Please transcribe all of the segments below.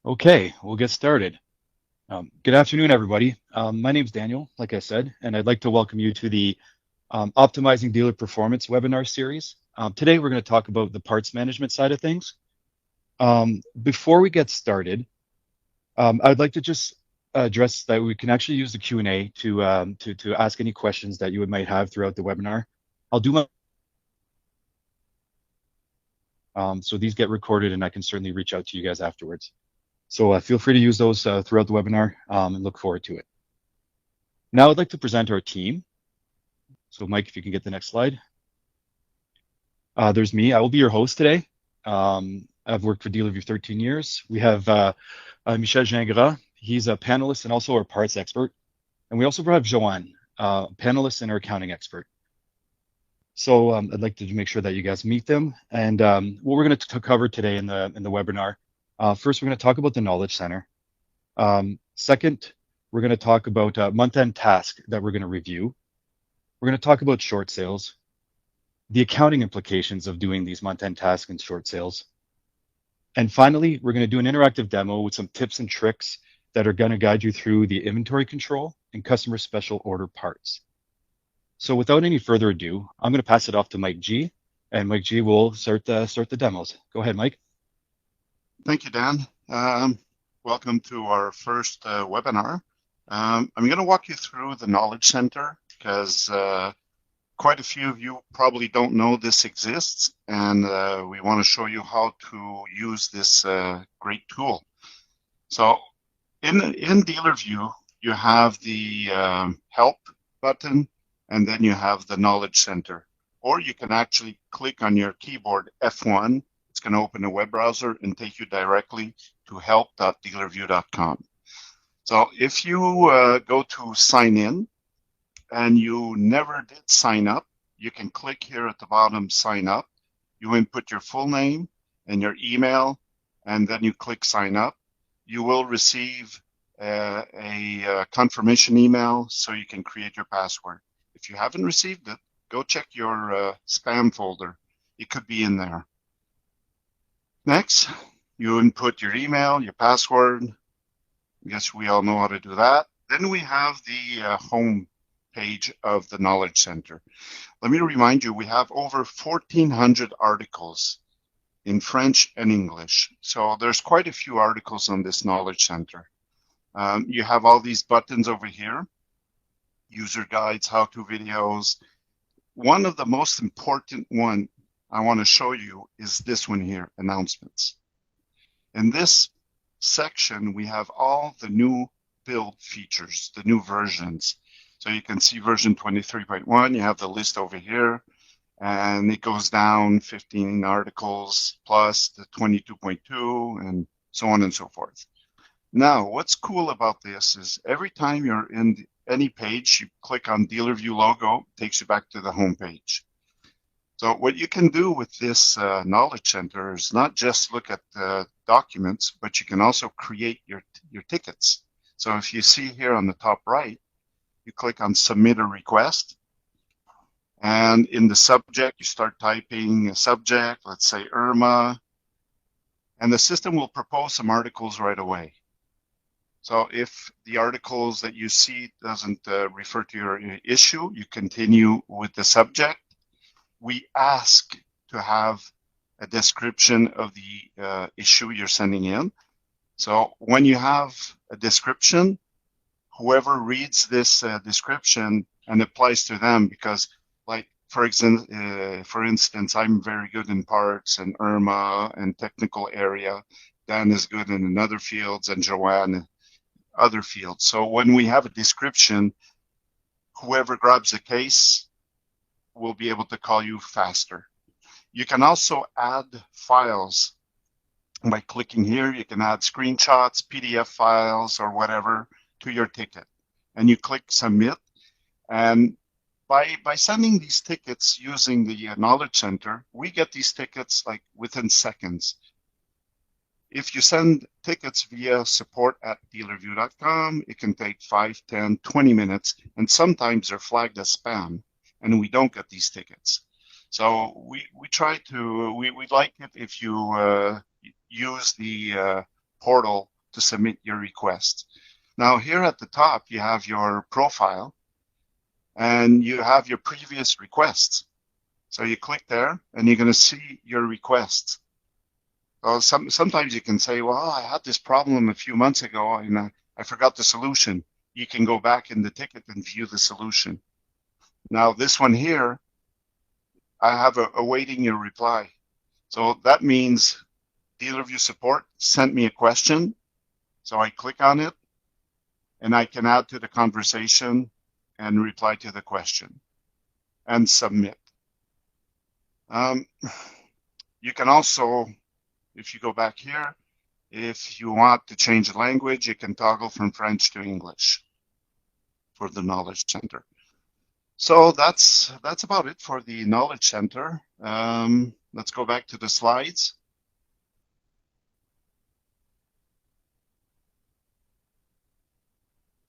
Okay, we'll get started. Good afternoon, everybody. My name's Daniel, like I said, and I'd like to welcome you to the Optimizing Dealer Performance webinar series. Today, we're going to talk about the parts management side of things. Before we get started, I'd like to just address that we can actually use the Q&A to ask any questions that you might have throughout the webinar. I'll do my so these get recorded, and I can certainly reach out to you guys afterwards. So feel free to use those throughout the webinar and look forward to it. Now I'd like to present our team. So Mike, if you can get the next slide. There's me. I will be your host today. I've worked for DealerVu 13 years. We have Michel Gingras. He's a panelist and also our parts expert. And we also have Joanne, panelist and our accounting expert. So I'd like to make sure that you guys meet them. And what we're going to cover today in the webinar, first, we're going to talk about the Knowledge Center. Second, we're going to talk about a month-end task that we're going to review. We're going to talk about short sales, the accounting implications of doing these month-end tasks and short sales. And finally, we're going to do an interactive demo with some tips and tricks that are going to guide you through the inventory control and customer special order parts. So without any further ado, I'm going to pass it off to Mike G, and Mike G will start the demos. Go ahead, Mike. Thank you, Dan. Welcome to our first webinar. I'm going to walk you through the Knowledge Center because quite a few of you probably don't know this exists, and we want to show you how to use this great tool. So in DealerVu, you have the Help button, and then you have the Knowledge Center. Or you can actually click on your keyboard F1. It's going to open a web browser and take you directly to help.dealervu.com. So if you go to sign in and you never did sign up, you can click here at the bottom, sign up. You input your full name and your email, and then you click sign up. You will receive a confirmation email so you can create your password. If you haven't received it, go check your spam folder. It could be in there. Next, you input your email, your password. I guess we all know how to do that. Then we have the home page of the Knowledge Center. Let me remind you, we have over 1,400 articles in French and English. So there's quite a few articles on this Knowledge Center. You have all these buttons over here, user guides, how-to videos. One of the most important one I want to show you is this one here, announcements. In this section, we have all the new build features, the new versions. So you can see version 23.1, you have the list over here, and it goes down 15 articles plus the 22.2 and so on and so forth. Now, what's cool about this is every time you're in any page, you click on DealerVu logo, it takes you back to the home page. So what you can do with this Knowledge Center is not just look at the documents, but you can also create your tickets. So if you see here on the top right, you click on submit a request. And in the subject, you start typing a subject, let's say Irma, and the system will propose some articles right away. So if the articles that you see doesn't refer to your issue, you continue with the subject. We ask to have a description of the issue you're sending in. So when you have a description, whoever reads this description and applies to them, because like, for instance, I'm very good in parts and Irma and technical area. Dan is good in other fields and Joanne other fields. So when we have a description, whoever grabs the case will be able to call you faster. You can also add files by clicking here. You can add screenshots, PDF files, or whatever to your ticket. And you click submit. And by sending these tickets using the Knowledge Center, we get these tickets like within seconds. If you send tickets via support@dealervu.com, it can take 5, 10, 20 minutes, and sometimes they're flagged as spam, and we don't get these tickets. So we like it if you use the portal to submit your request. Now here at the top, you have your profile and you have your previous requests. So you click there and you're going to see your requests. Well, sometimes you can say, well, I had this problem a few months ago and I forgot the solution. You can go back in the ticket and view the solution. Now this one here, I have awaiting your reply. So that means DealerVu support sent me a question. So I click on it and I can add to the conversation and reply to the question and submit. You can also, if you go back here, if you want to change the language, you can toggle from French to English for the Knowledge Center. So that's about it for the Knowledge Center. Let's go back to the slides.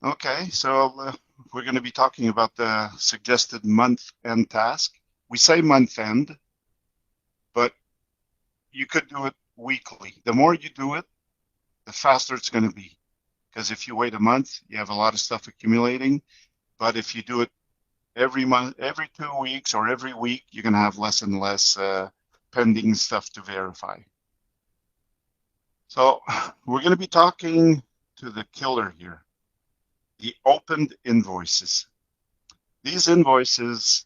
Okay, so we're going to be talking about the suggested month-end task. We say month-end, but you could do it weekly. The more you do it, the faster it's going to be. Because if you wait a month, you have a lot of stuff accumulating. But if you do it every month, every 2 weeks, or every week, you're going to have less and less pending stuff to verify. So we're going to be talking to the killer here, the opened invoices. These invoices,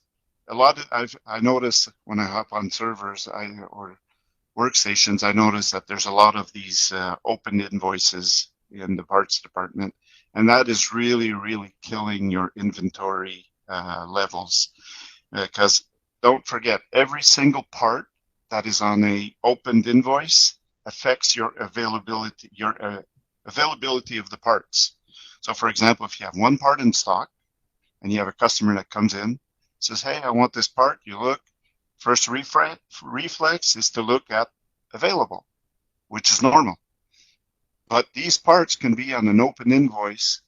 I notice when I hop on servers or workstations, I notice that there's a lot of these open invoices in the parts department, and that is really, really killing your inventory levels. Because don't forget, every single part that is on a opened invoice affects your availability of the parts. So for example, if you have one part in stock and you have a customer that comes in, says, hey, I want this part, you look, first reflex is to look at available, which is normal. But these parts can be on an open invoice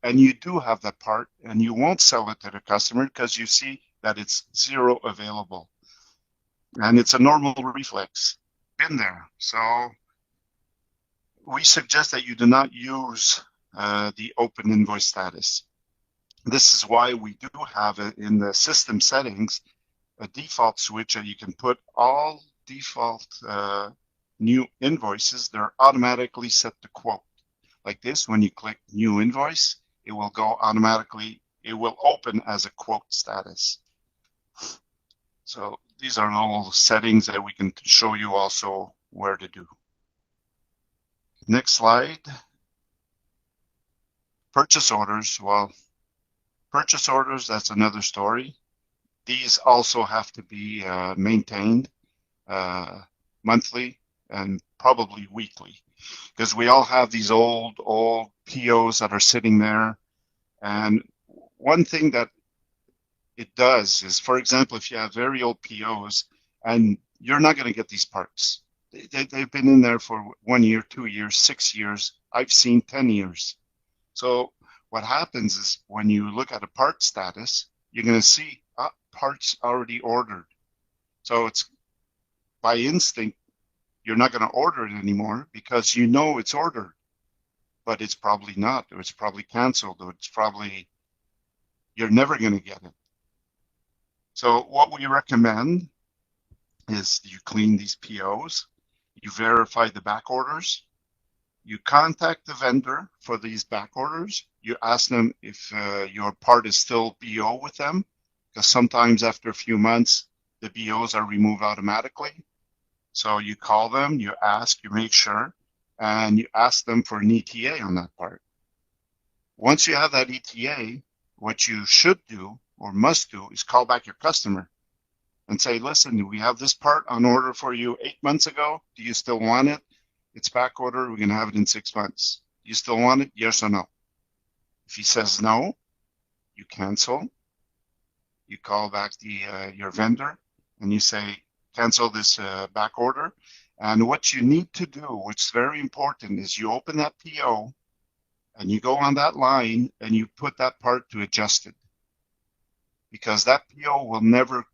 and you do have that part and you won't sell it to the customer because you see that it's zero available. And it's a normal reflex. Been there. So we suggest that you do not use the open invoice status. This is why we do have it in the system settings, a default switch that you can put all default new invoices. They're automatically set to quote. Like this, when you click new invoice, it will go automatically, it will open as a quote status. So these are all settings that we can show you also where to do. Next slide. Purchase orders. Well, purchase orders, that's another story. These also have to be maintained monthly and probably weekly, because we all have these old POs that are sitting there. And one thing that it does is, for example, if you have very old POs and you're not going to get these parts, they've been in there for 1 year, 2 years, 6 years. I've seen 10 years. So what happens is when you look at a part status, you're going to see parts already ordered. So it's by instinct, you're not going to order it anymore because you know it's ordered, but it's probably not, or it's probably canceled, or it's probably, you're never going to get it. So what we recommend is you clean these POs, you verify the back orders, you contact the vendor for these back orders, you ask them if your part is still BO with them, because sometimes after a few months, the BOs are removed automatically. So you call them, you ask, you make sure, and you ask them for an ETA on that part. Once you have that ETA, what you should do or must do is call back your customer and say, listen, we have this part on order for you 8 months ago. Do you still want it? It's back order. We're going to have it in 6 months. Do you still want it? Yes or no? If he says no, you cancel. You call back your vendor and you say, cancel this back order. And what you need to do, which is very important, is you open that PO and you go on that line and you put that part to adjusted, because that PO will never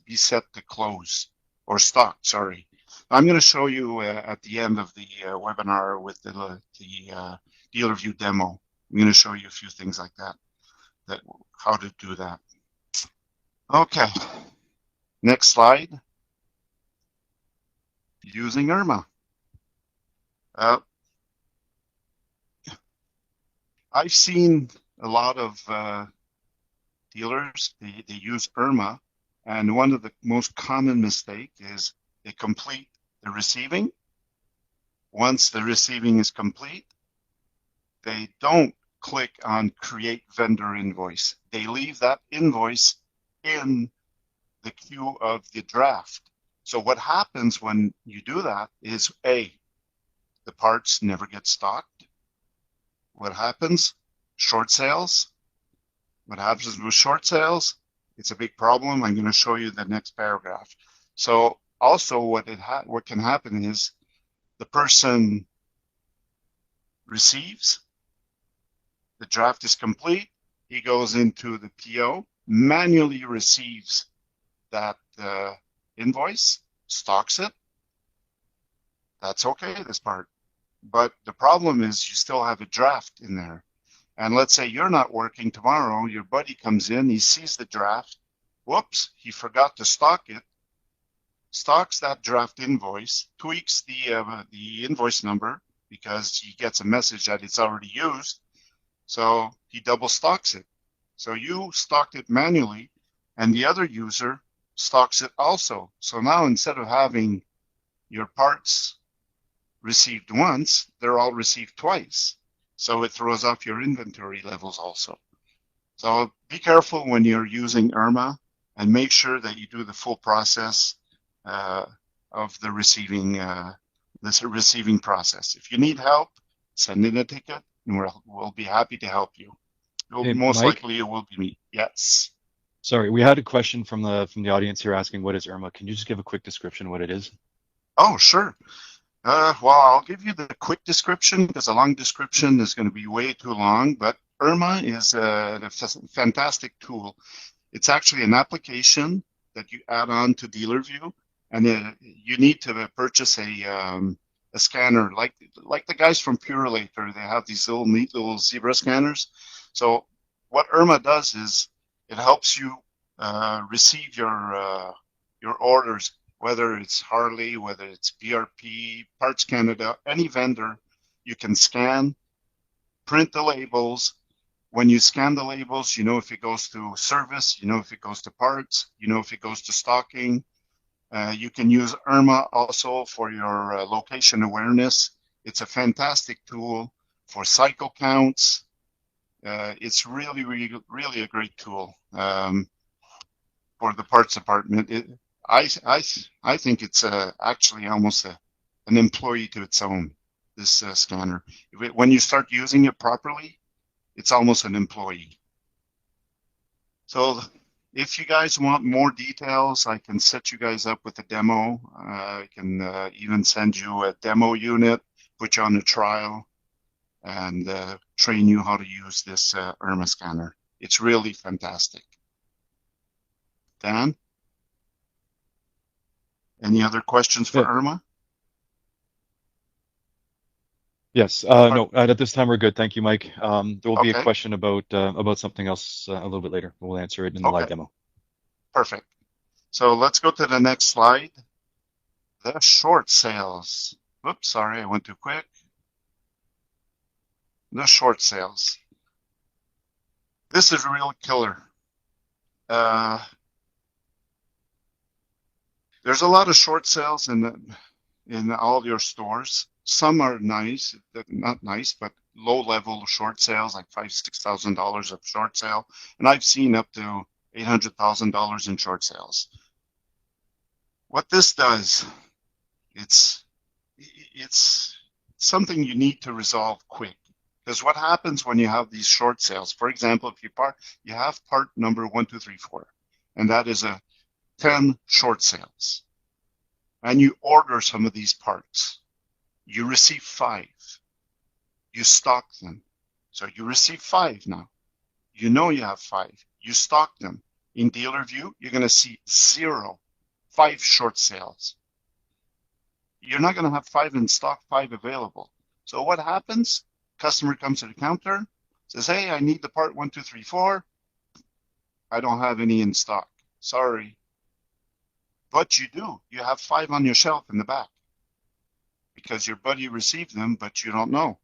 be set to close or stock, sorry. I'm going to show you at the end of the webinar with the DealerVu demo. I'm going to show you a few things like that how to do that. Okay, next slide. Using IRMA. I've seen a lot of dealers, they use IRMA, and one of the most common mistake is they complete the receiving. Once the receiving is complete, they don't click on create vendor invoice. They leave that invoice in the queue of the draft. So what happens when you do that is A, the parts never get stocked. What happens? Short sales. What happens with short sales? It's a big problem. I'm going to show you the next paragraph. So also what can happen is the person receives, the draft is complete, he goes into the PO, manually receives that invoice, stocks it. That's okay, this part. But the problem is you still have a draft in there. And let's say you're not working tomorrow, your buddy comes in, he sees the draft, whoops, he forgot to stock it, stocks that draft invoice, tweaks the invoice number because he gets a message that it's already used, so he double stocks it. So you stocked it manually, and the other user stocks it also. So now instead of having your parts received once, they're all received twice. So it throws off your inventory levels also. So be careful when you're using IRMA and make sure that you do the full process of the receiving process. If you need help, send in a ticket and we'll be happy to help you. Hey, Most Mike? likely it will be me. Yes. Sorry, we had a question from the audience here asking what is IRMA. Can you just give a quick description of what it is? Oh, sure. Well, I'll give you the quick description because a long description is going to be way too long, but IRMA is a fantastic tool. It's actually an application that you add on to DealerVu, and you need to purchase a scanner, like the guys from Purelator. They have these little neat little zebra scanners. So what IRMA does is it helps you receive your orders, whether it's Harley, whether it's BRP, Parts Canada, any vendor. You can scan, print the labels. When you scan the labels, you know if it goes to service, you know if it goes to parts, you know if it goes to stocking. You can use IRMA also for your location awareness. It's a fantastic tool for cycle counts. It's really, really, really a great tool for the parts department. I think it's actually almost an employee to its own, this scanner. When you start using it properly, it's almost an employee. So if you guys want more details, I can set you guys up with a demo. I can even send you a demo unit, put you on a trial, and train you how to use this IRMA scanner. It's really fantastic. Dan? Any other questions for Yeah. IRMA? Yes. No, at this time we're good. Thank you, Mike. There will be a Okay, question about something else a little bit later. We'll answer it in the live okay, demo. perfect. So let's go to the next slide. The short sales. Whoops, sorry, I went too quick. The short sales. This is a real killer. There's a lot of short sales in all your stores. Some are nice, not nice, but low-level short sales, like $5,000-$6,000 of short sale, and I've seen up to $800,000 in short sales. What this does, it's something you need to resolve quick. Because what happens when you have these short sales? For example, if you have part number 1, 2, 3, 4, and that is a 10 short sales, and you order some of these parts. You receive 5. You stock them. So you receive 5 now. You know you have 5. You stock them. In DealerVu, you're going to see 0, 5 short sales. you're not going to have 5 in stock, 5 available. So what happens? Customer comes to the counter, says, hey, I need the part 1, 2, 3, 4. I don't have any in stock. Sorry. But you do. You have 5 on your shelf in the back because your buddy received them, but you don't know.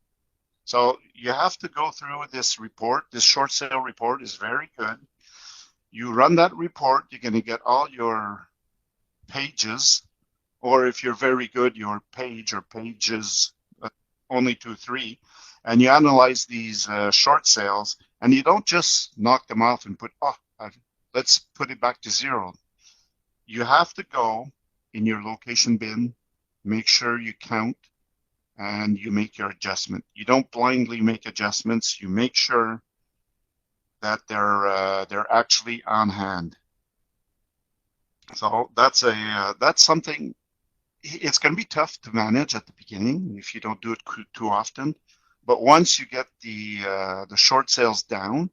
So you have to go through this report. This short sale report is very good. You run that report, you're going to get all your pages, or if you're very good, your page or pages, only 2, 3, and you analyze these short sales, and you don't just knock them off and put, let's put it back to 0. You have to go in your location bin, make sure you count, and you make your adjustment. You don't blindly make adjustments. You make sure that they're actually on hand. So that's something. It's going to be tough to manage at the beginning if you don't do it too often. But once you get the short sales down,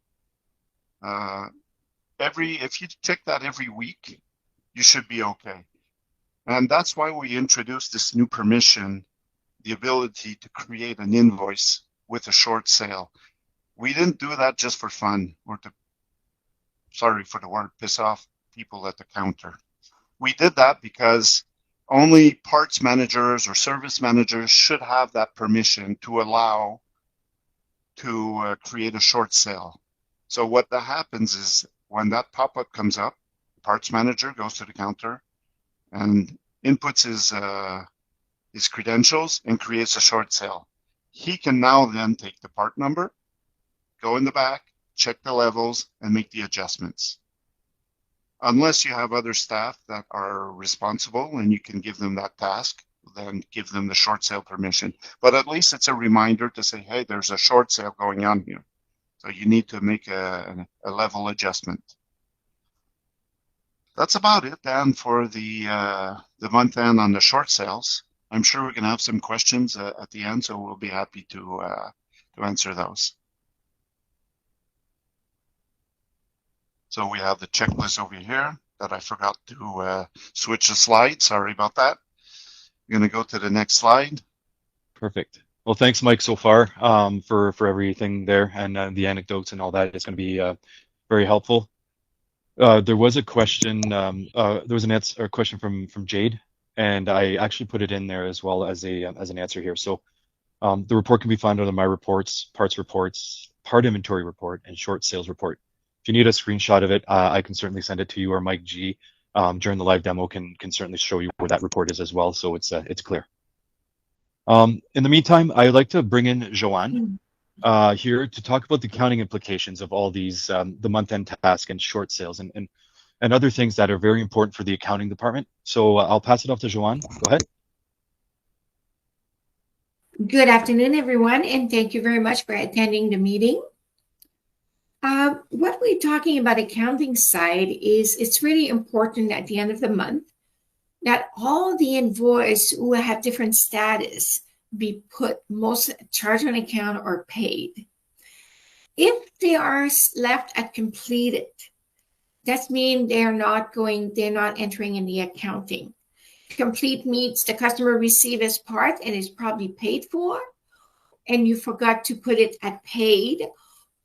if you check that every week, you should be okay. And that's why we introduced this new permission, the ability to create an invoice with a short sale. We didn't do that just for fun or to, sorry for the word, piss off people at the counter. We did that because only parts managers or service managers should have that permission to allow to create a short sale. So what that happens is when that pop-up comes up, the parts manager goes to the counter and inputs his credentials and creates a short sale. He can now then take the part number, go in the back, check the levels, and make the adjustments. Unless you have other staff that are responsible and you can give them that task, then give them the short sale permission. But at least it's a reminder to say, hey, there's a short sale going on here. So you need to make a level adjustment. That's about it, Dan, for the month end on the short sales. I'm sure we're going to have some questions at the end, so we'll be happy to answer those. So we have the checklist over here that I forgot to switch the slide. Sorry about that. I'm going to go to the next slide. Perfect. Well, thanks, Mike, so far for everything there and the anecdotes and all that. It's going to be very helpful. There was a question. There was a question from Jade, and I actually put it in there as well as an answer here. So the report can be found under My Reports, Parts Reports, Part Inventory Report, and Short Sales Report. If you need a screenshot of it, I can certainly send it to you, or Mike G during the live demo can certainly show you where that report is as well, so it's clear. In the meantime, I'd like to bring in Joanne here to talk about the accounting implications of all these, the month-end task and short sales and other things that are very important for the accounting department. So I'll pass it off to Joanne. Go ahead. Good afternoon, everyone, and thank you very much for attending the meeting. What we're talking about accounting side is it's really important at the end of the month that all the invoice who have different status be put most charged on account or paid. If they are left at completed, that means they're not entering in the accounting. Complete means the customer received his part and is probably paid for, and you forgot to put it at paid,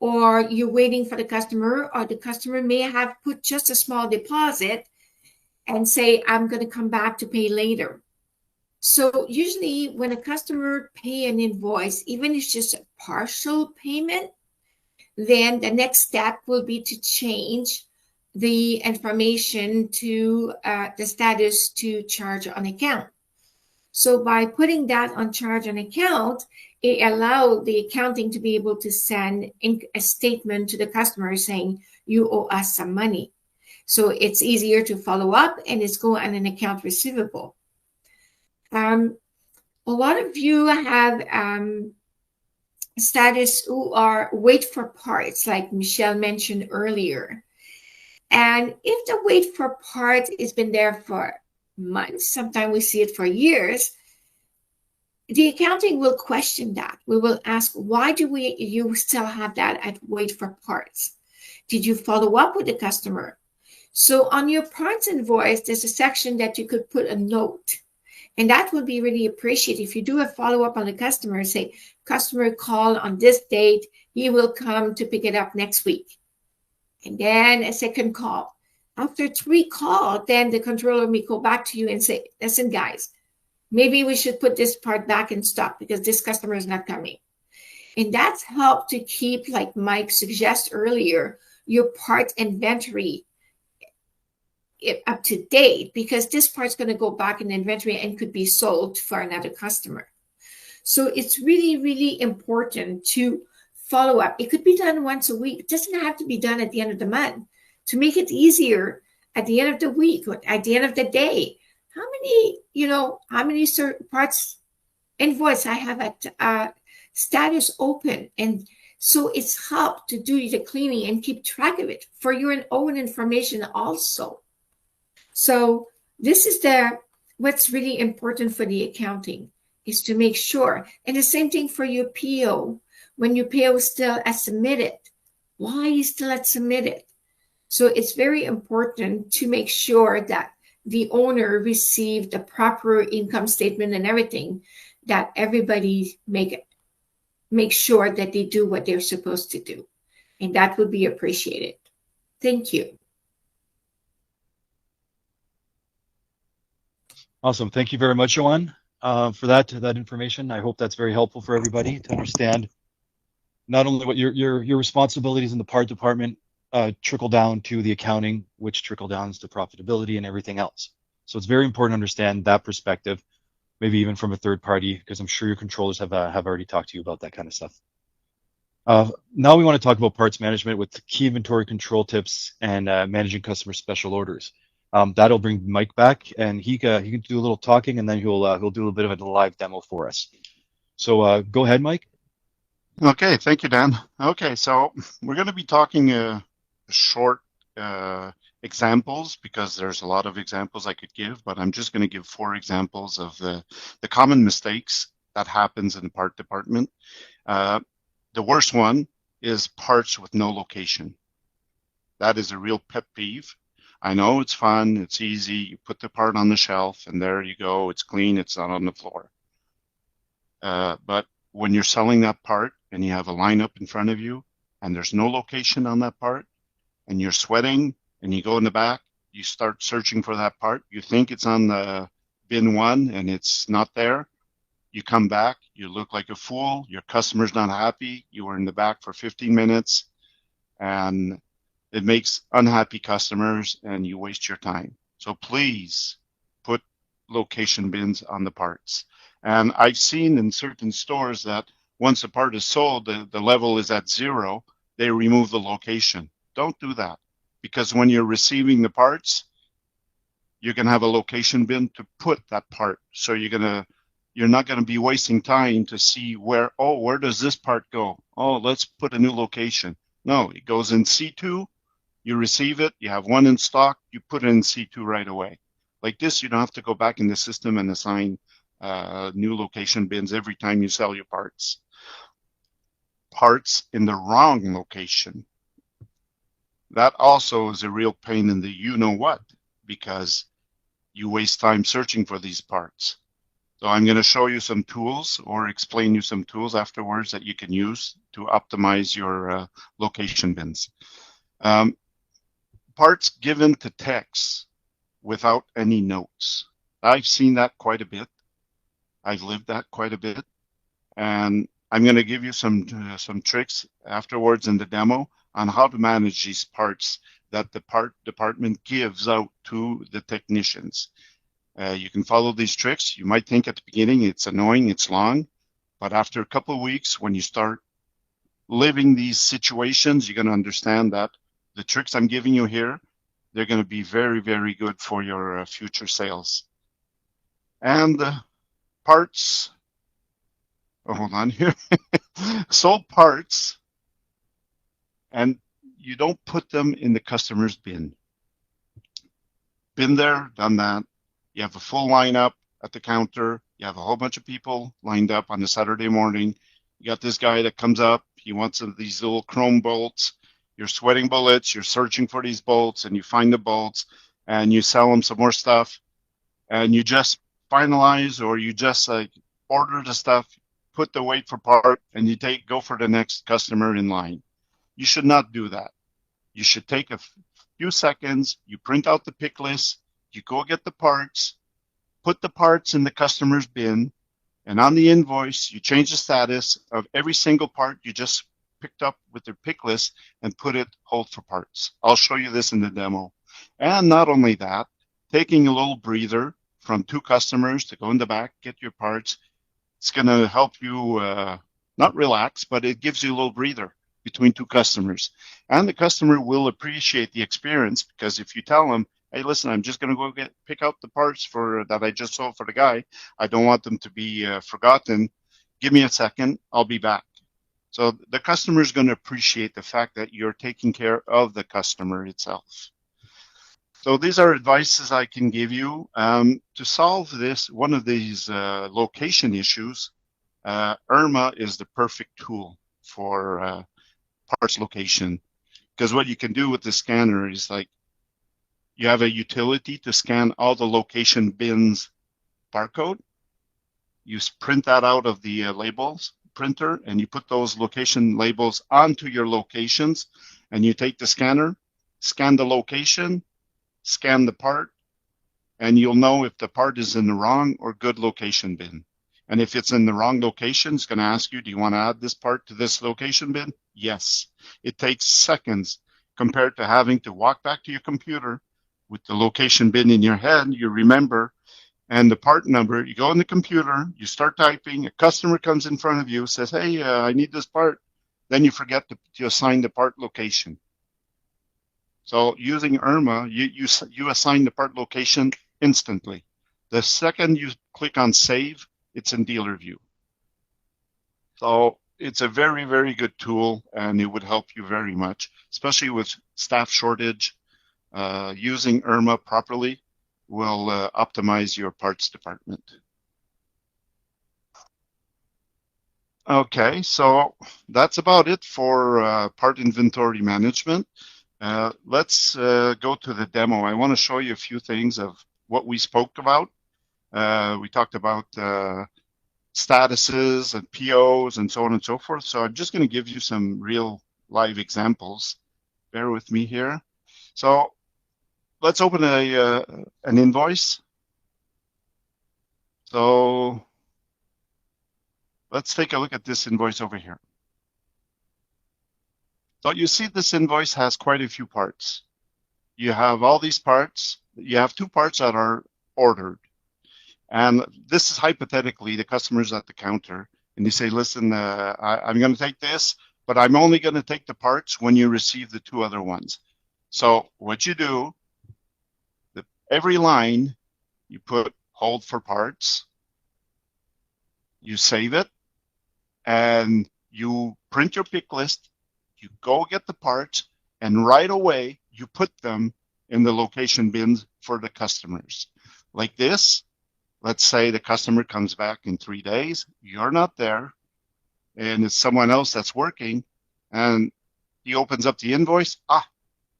or you're waiting for the customer, or the customer may have put just a small deposit and say, I'm going to come back to pay later. So usually when a customer pay an invoice, even if it's just a partial payment, then the next step will be to change the information to the status to charge on account. So by putting that on charge on account, it allowed the accounting to be able to send a statement to the customer saying, you owe us some money. So it's easier to follow up and it's going on an account receivable. A lot of you have status who are wait for parts, like Michelle mentioned earlier. And if the wait for parts has been there for months, sometimes we see it for years, the accounting will question that. We will ask, why do you still have that at wait for parts? Did you follow up with the customer? So on your parts invoice, there's a section that you could put a note And that would be really appreciated if you do a follow-up on the customer, say, customer called on this date, he will come to pick it up next week. And then a second call. After 3 calls, then the controller may go back to you and say, listen, guys, maybe we should put this part back in stock because this customer is not coming. And that's helped to keep, like Mike suggested earlier, your part inventory up to date, because this part's going to go back in inventory and could be sold for another customer. So it's really, really important to follow up. It could be done once a week. It doesn't have to be done at the end of the month. To make it easier at the end of the week or at the end of the day, how many certain parts invoice I have at status open. And so it's helped to do the cleaning and keep track of it for your own information also. So this is what's really important for the accounting, is to make sure. And the same thing for your PO. When your PO is still at submitted, why is still at submitted? So it's very important to make sure that the owner received the proper income statement and everything, that everybody make sure that they do what they're supposed to do. And that would be appreciated. Thank you. Awesome. Thank you very much, Joanne, for that information. I hope that's very helpful for everybody to understand not only what your responsibilities in the part department trickle down to the accounting, which trickle down to profitability and everything else. So it's very important to understand that perspective, maybe even from a third party, because I'm sure your controllers have already talked to you about that kind of stuff. Now we want to talk about parts management with key inventory control tips and managing customer special orders. That'll bring Mike back, and he can do a little talking, and then he'll do a bit of a live demo for us. So go ahead, Mike. Okay, thank you, Dan. Okay, so we're going to be talking short examples, because there's a lot of examples I could give, but I'm just going to give 4 examples of the common mistakes that happens in the part department. The worst one is parts with no location. That is a real pet peeve. I know it's fun, it's easy, you put the part on the shelf and there you go, it's clean, it's not on the floor. But when you're selling that part and you have a lineup in front of you and there's no location on that part, and you're sweating and you go in the back, you start searching for that part, you think it's on the bin 1 and it's not there, you come back, you look like a fool, your customer's not happy, you were in the back for 15 minutes, and it makes unhappy customers and you waste your time. So please put location bins on the parts. And I've seen in certain stores that once a part is sold, the level is at 0, they remove the location. Don't do that, because when you're receiving the parts, you're going to have a location bin to put that part. So you're not going to be wasting time to see where does this part go? Oh, let's put a new location. No, it goes in C2. You receive it, you have 1 in stock, you put it in C2 right away. Like this, you don't have to go back in the system and assign new location bins every time you sell your parts. Parts in the wrong location. That also is a real pain in the you-know-what, because you waste time searching for these parts. So I'm going to show you some tools or explain you some tools afterwards that you can use to optimize your location bins. Parts given to techs without any notes. I've seen that quite a bit. I've lived that quite a bit. And I'm going to give you some tricks afterwards in the demo on how to manage these parts that the part department gives out to the technicians. You can follow these tricks. You might think at the beginning it's annoying, it's long, but after a couple of weeks, when you start living these situations, you're going to understand that the tricks I'm giving you here, they're going to be very, very good for your future sales. And parts, hold on here, sold parts, and you don't put them in the customer's bin. Been there, done that. You have a full lineup at the counter. You have a whole bunch of people lined up on a Saturday morning. You got this guy that comes up. He wants these little chrome bolts. You're sweating bullets. You're searching for these bolts, and you find the bolts, and you sell them some more stuff, and you just finalize, or you just like order the stuff, put the wait for part, and you go for the next customer in line. You should not do that. You should take a few seconds, you print out the pick list, you go get the parts, put the parts in the customer's bin, and on the invoice, you change the status of every single part you just picked up with their pick list and put it hold for parts. I'll show you this in the demo. And not only that, taking a little breather from 2 customers to go in the back, get your parts, it's going to help you not relax, but it gives you a little breather between 2 customers. And the customer will appreciate the experience, because if you tell them, hey, listen, I'm just going to go pick out the parts that I just sold for the guy. I don't want them to be forgotten. Give me a second. I'll be back. So the customer is going to appreciate the fact that you're taking care of the customer itself. So these are advices I can give you. To solve this, one of these location issues, IRMA is the perfect tool for parts location. Because what you can do with the scanner is like, you have a utility to scan all the location bins barcode. You print that out of the labels printer, and you put those location labels onto your locations, and you take the scanner, scan the location, scan the part, and you'll know if the part is in the wrong or good location bin. And if it's in the wrong location, it's going to ask you, do you want to add this part to this location bin? Yes. It takes seconds compared to having to walk back to your computer with the location bin in your head. You remember, and the part number, you go in the computer, you start typing, a customer comes in front of you, says, hey, I need this part. Then you forget to assign the part location. So using IRMA, you assign the part location instantly. The second you click on save, it's in DealerVu. So it's a very, very good tool, and it would help you very much, especially with staff shortage. Using IRMA properly will optimize your parts department. Okay, so that's about it for part inventory management. Let's go to the demo. I want to show you a few things of what we spoke about. We talked about statuses and POs and so on and so forth. So I'm just going to give you some real live examples. Bear with me here. So let's open an invoice. So let's take a look at this invoice over here. So you see this invoice has quite a few parts. You have all these parts. You have 2 parts that are ordered. And this is hypothetically the customer's at the counter, and you say, listen, I'm going to take this, but I'm only going to take the parts when you receive the 2 other ones. So what you do, every line, you put hold for parts, you save it, and you print your pick list, you go get the parts, and right away, you put them in the location bins for the customers. Like this, let's say the customer comes back in 3 days, you're not there, and it's someone else that's working, and he opens up the invoice,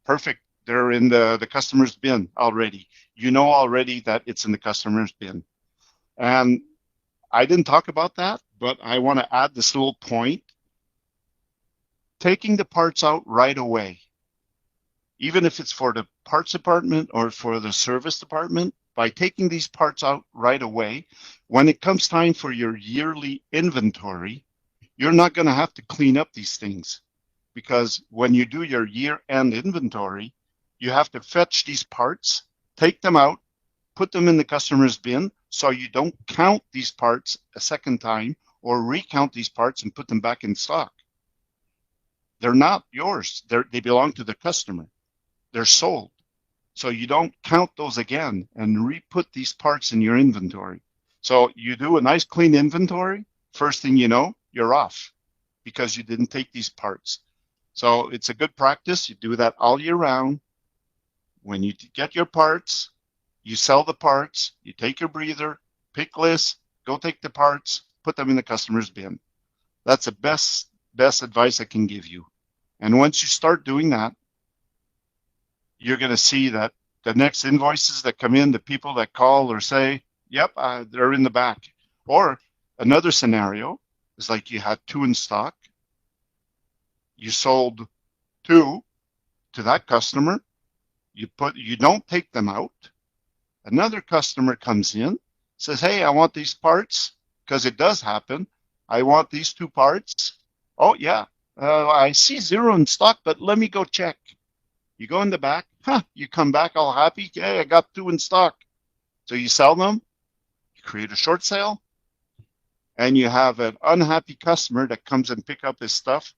perfect, they're in the customer's bin already. You know already that it's in the customer's bin. And I didn't talk about that, but I want to add this little point. Taking the parts out right away, even if it's for the parts department or for the service department, by taking these parts out right away, when it comes time for your yearly inventory, you're not going to have to clean up these things, because when you do your year-end inventory, you have to fetch these parts, take them out, put them in the customer's bin, so you don't count these parts a second time or recount these parts and put them back in stock. They're not yours. They belong to the customer. They're sold. So you don't count those again and re-put these parts in your inventory. So you do a nice clean inventory. First thing you know, you're off because you didn't take these parts. So it's a good practice. You do that all year round. When you get your parts, you sell the parts, you take your breather, pick list, go take the parts, put them in the customer's bin. That's the best advice I can give you. And once you start doing that, you're going to see that the next invoices that come in, the people that call or say, Yep, they're in the back. Or another scenario is like you had 2 in stock. You sold 2 to that customer. You don't take them out. Another customer comes in, says, hey, I want these parts, because it does happen. I want these 2 parts. Oh, yeah, I see 0 in stock, but let me go check. You go in the back. You come back all happy. Hey, I got 2 in stock. So you sell them, you create a short sale, and you have an unhappy customer that comes and pick up his stuff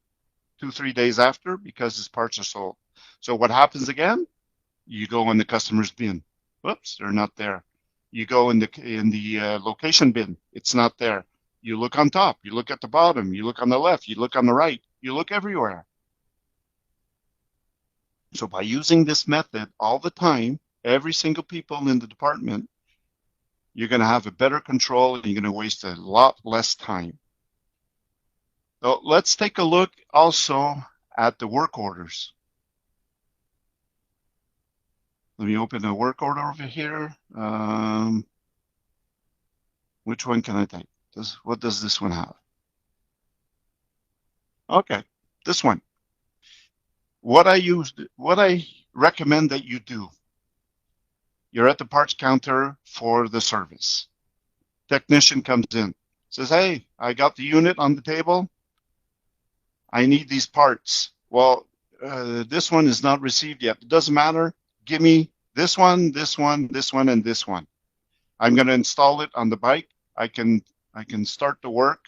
2-3 days after because his parts are sold. So what happens again? You go in the customer's bin. Whoops, they're not there. You go in the location bin. It's not there. You look on top. You look at the bottom. You look on the left. You look on the right. You look everywhere. So by using this method all the time, every single people in the department, you're going to have a better control and you're going to waste a lot less time. So let's take a look also at the work orders. Let me open a work order over here. Which one can I take? What does this one have? Okay, this one. What I recommend that you do, you're at the parts counter for the service. Technician comes in, says, hey, I got the unit on the table. I need these parts. Well, this one is not received yet. It doesn't matter. Give me this one, this one, this one, and this one. I'm going to install it on the bike. I can start the work.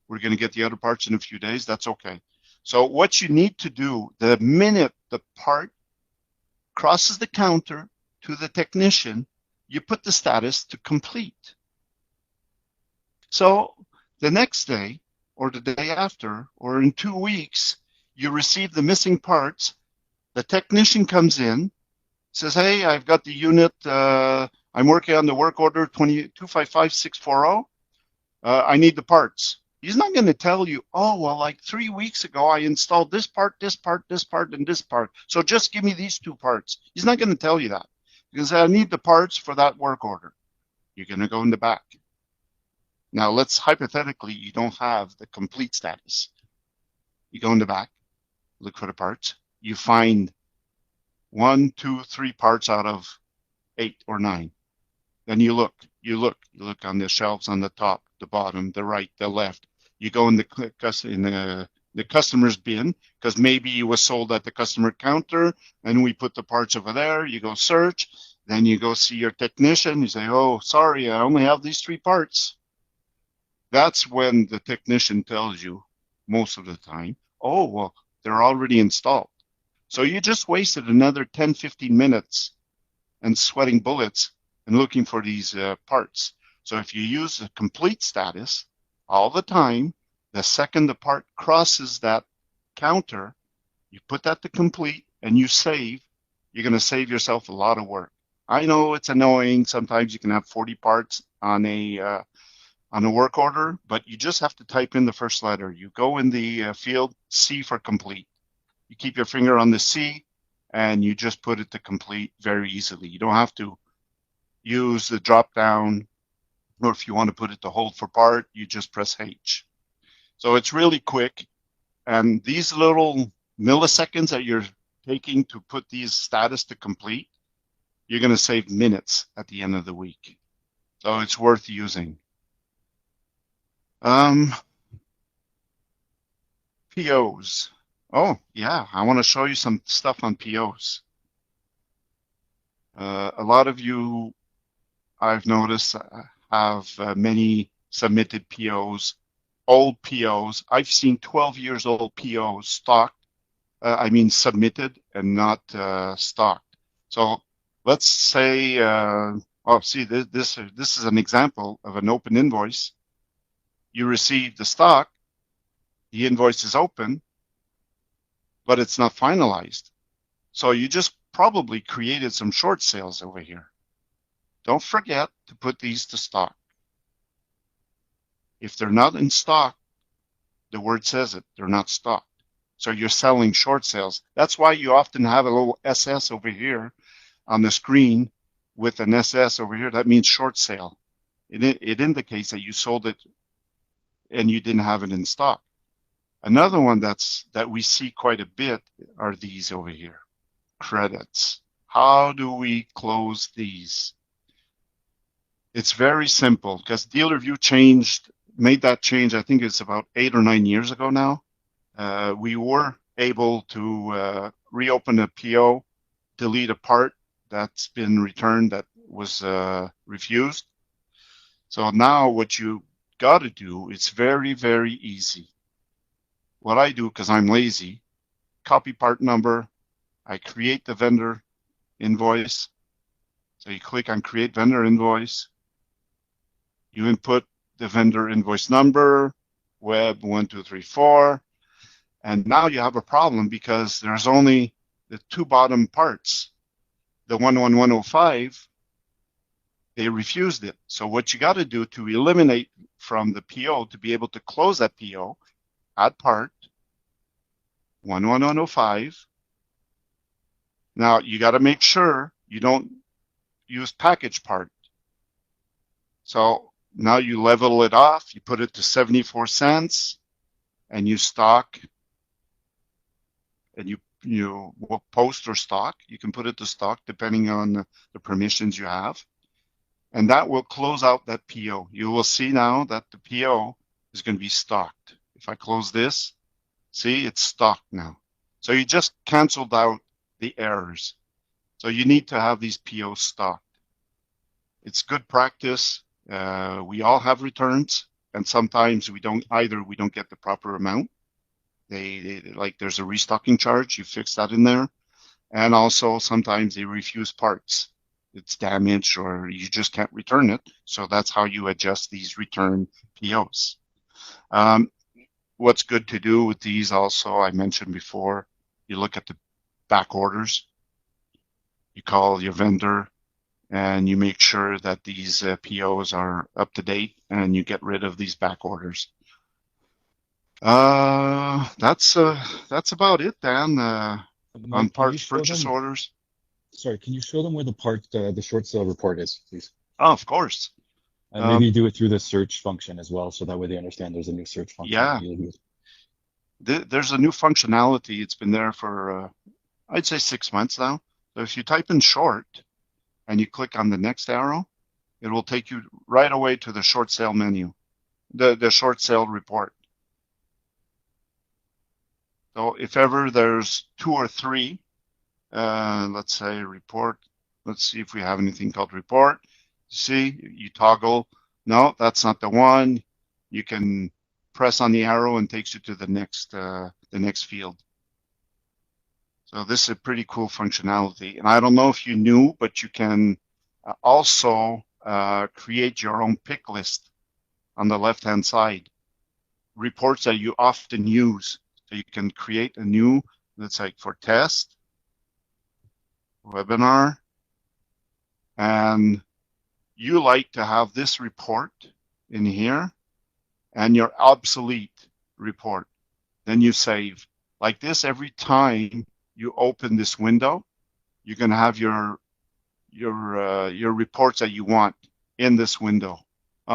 We're going to get the other parts in a few days. That's okay. So what you need to do, the minute the part crosses the counter to the technician, you put the status to complete. So the next day or the day after or in 2 weeks, you receive the missing parts. The technician comes in, says, hey, I've got the unit. I'm working on the work order 255-640. I need the parts. He's not going to tell you, oh, well, like 3 weeks ago, I installed this part, this part, this part, and this part. So just give me these 2 parts. He's not going to tell you that. Because I need the parts for that work order. You're going to go in the back. Now, let's hypothetically, you don't have the complete status. You go in the back, look for the parts. You find 1, 2, 3 parts out of 8 or 9. Then you look on the shelves on the top, the bottom, the right, the left. You go in the customer's bin, because maybe it was sold at the customer counter, and we put the parts over there. You go search, then you go see your technician. You say, oh, sorry, I only have these 3 parts. That's when the technician tells you, most of the time, oh, well, they're already installed. So you just wasted another 10, 15 minutes and sweating bullets and looking for these parts. So if you use a complete status all the time, the second the part crosses that counter, you put that to complete and you save. You're going to save yourself a lot of work. I know it's annoying. Sometimes you can have 40 parts on a work order, but you just have to type in the first letter. You go in the field, C for complete. You keep your finger on the C and you just put it to complete very easily. You don't have to use the drop down, or if you want to put it to hold for part, you just press H. So it's really quick. And these little milliseconds that you're taking to put these status to complete, you're going to save minutes at the end of the week. So it's worth using. POs. Oh, yeah, I want to show you some stuff on POs. A lot of you, I've noticed, have many submitted POs, old POs. I've seen 12 years old POs stocked, submitted and not stocked. So let's say, this is an example of an open invoice. You receive the stock, the invoice is open, but it's not finalized. So you just probably created some short sales over here. Don't forget to put these to stock. If they're not in stock, the word says it, they're not stocked. So you're selling short sales. That's why you often have a little SS over here on the screen with an SS over here. That means short sale. It indicates that you sold it and you didn't have it in stock. Another one that we see quite a bit are these over here, credits. How do we close these? It's very simple because DealerVu made that change. I think it's about 8 or 9 years ago now. We were able to reopen a PO, delete a part that's been returned that was refused. So now what you got to do, it's very, very easy. What I do, because I'm lazy, copy part number, I create the vendor invoice. So you click on create vendor invoice. You input the vendor invoice number, web 1234, and now you have a problem because there's only the two bottom parts. The 11105, they refused it. So what you got to do to eliminate from the PO, to be able to close that PO, add part 11105. Now you got to make sure you don't use package part. So now you level it off, you put it to 74 cents, and you stock, and you will post or stock. You can put it to stock depending on the permissions you have. And that will close out that PO. You will see now that the PO is going to be stocked. If I close this, see, it's stocked now. So you just canceled out the errors. So you need to have these POs stocked. It's good practice. We all have returns, and sometimes we don't get the proper amount. They like there's a restocking charge. You fix that in there, and also sometimes they refuse parts. It's damaged or you just can't return it. So that's how you adjust these return POs. What's good to do with these also, I mentioned before, you look at the back orders. You call your vendor and you make sure that these POs are up to date and you get rid of these back orders. That's about it, Dan, on parts purchase orders. Sorry, can you show them where the short sale report is, please? Oh, of course. And maybe do it through the search function as well, so that way they understand there's a new search function. Yeah. There's a new functionality. It's been there for, I'd say 6 months now. So if you type in short and you click on the next arrow, it will take you right away to the short sale menu, the short sale report. So if ever there's 2 or 3, let's say report, let's see if we have anything called report. See, you toggle, no, that's not the one. You can press on the arrow and takes you to the next field. So this is a pretty cool functionality. And I don't know if you knew, but you can also create your own pick list on the left-hand side. Reports that you often use. So you can create a new, let's say for test, webinar, and you like to have this report in here and your obsolete report. Then you save. Like this, every time you open this window, you're going to have your reports that you want in this window.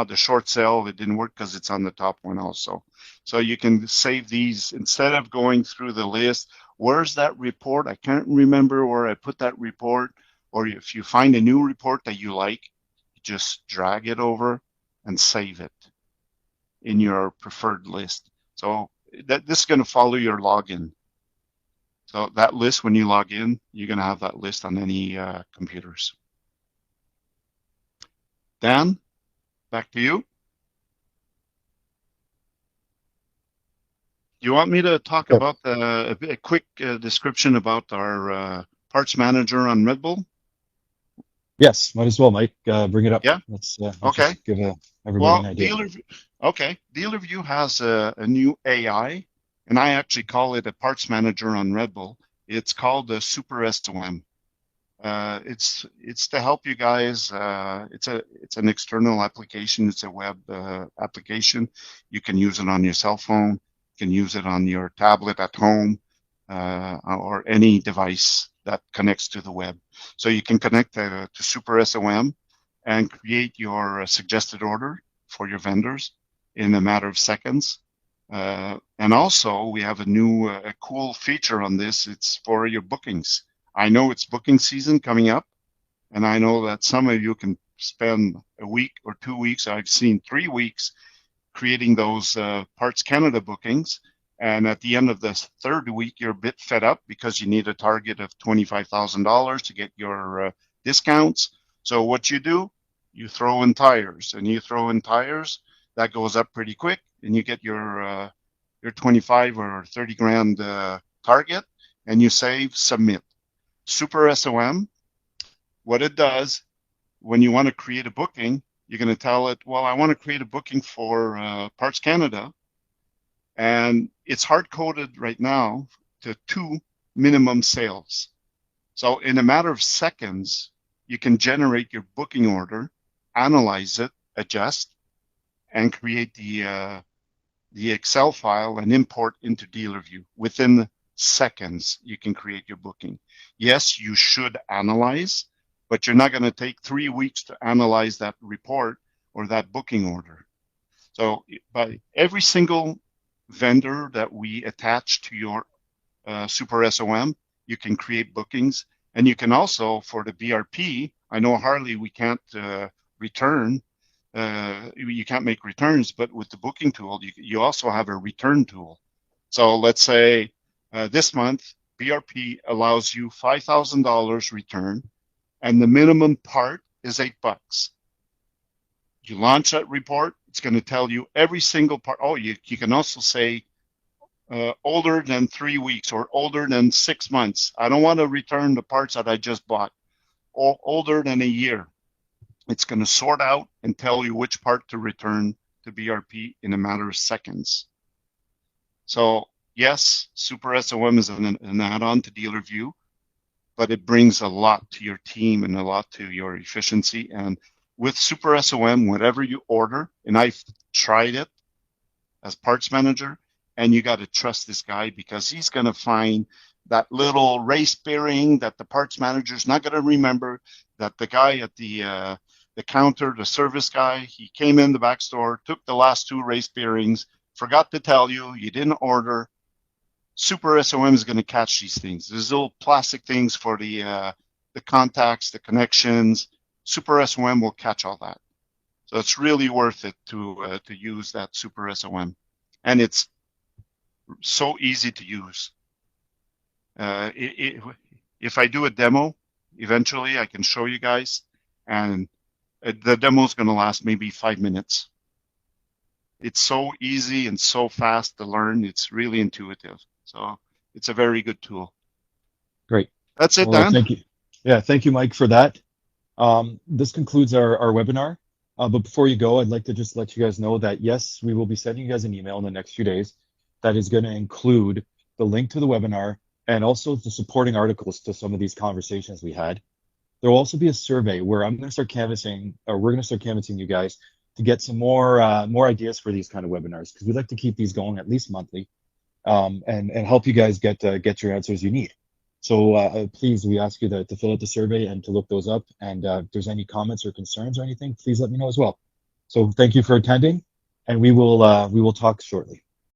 The short sale, it didn't work because it's on the top one also. So you can save these instead of going through the list. Where's that report? I can't remember where I put that report. Or if you find a new report that you like, just drag it over and save it in your preferred list. So this is going to follow your login. So that list, when you log in, you're going to have that list on any computers. Dan, back to you. You want me to talk about a quick description about our parts manager on Red Bull? Yes, might as well, Mike. Bring it up. Yeah. Let's okay. Give everybody an idea. DealerVu has a new AI, and I actually call it a parts manager on Red Bull. It's called the Super SOM. It's to help you guys. It's an external application. It's a web application. You can use it on your cell phone. You can use it on your tablet at home, or any device that connects to the web. So you can connect to Super SOM, and create your suggested order for your vendors in a matter of seconds. And also, we have a new, a cool feature on this. It's for your bookings. I know it's booking season coming up, and I know that some of you can spend a week or 2 weeks. I've seen 3 weeks creating those Parts Canada bookings. And at the end of the third week, you're a bit fed up because you need a target of $25,000 to get your discounts. So what you do, you throw in tires, and you throw in tires, that goes up pretty quick, and you get your 25 or 30 grand target, and you save, submit. Super SOM, what it does, when you want to create a booking, you're going to tell it, well, I want to create a booking for Parts Canada, and it's hard-coded right now to 2 minimum sales. So in a matter of seconds, you can generate your booking order, analyze it, adjust, and create the Excel file and import into DealerVu. Within seconds, you can create your booking. Yes, you should analyze, but you're not going to take 3 weeks to analyze that report or that booking order. So by every single vendor that we attach to your Super SOM, you can create bookings. And you can also, for the BRP, I know Harley, we can't return, you can't make returns, but with the booking tool, you also have a return tool. So let's say this month, BRP allows you $5,000 return, and the minimum part is $8. You launch that report, it's going to tell you every single part. Oh, you can also say older than 3 weeks or older than 6 months. I don't want to return the parts that I just bought. Or older than a year. It's going to sort out and tell you which part to return to BRP in a matter of seconds. So yes, Super SOM is an add-on to DealerVu, but it brings a lot to your team and a lot to your efficiency. And with Super SOM, whatever you order, and I've tried it as parts manager, and you got to trust this guy because he's going to find that little race bearing that the parts manager's not going to remember, that the guy at the counter, the service guy, he came in the back store, took the last 2 race bearings, forgot to tell you, you didn't order. Super SOM is going to catch these things. There's little plastic things for the contacts, the connections. Super SOM will catch all that. So it's really worth it to use that Super SOM. And it's so easy to use. If I do a demo, eventually I can show you guys, and the demo is going to last maybe 5 minutes. It's so easy and so fast to learn. It's really intuitive. So it's a very good tool. Great. That's it, Well, Dan. thank you. Yeah, thank you, Mike, for that. This concludes our webinar. But before you go, I'd like to just let you guys know that, yes, we will be sending you guys an email in the next few days that is going to include the link to the webinar and also the supporting articles to some of these conversations we had. There will also be a survey where I'm going to start canvassing, or we're going to start canvassing you guys to get some more ideas for these kind of webinars, because we'd like to keep these going at least monthly, and help you guys get your answers you need. So please, we ask you to fill out the survey and to look those up. And if there's any comments or concerns or anything, please let me know as well. So thank you for attending, and we will talk shortly.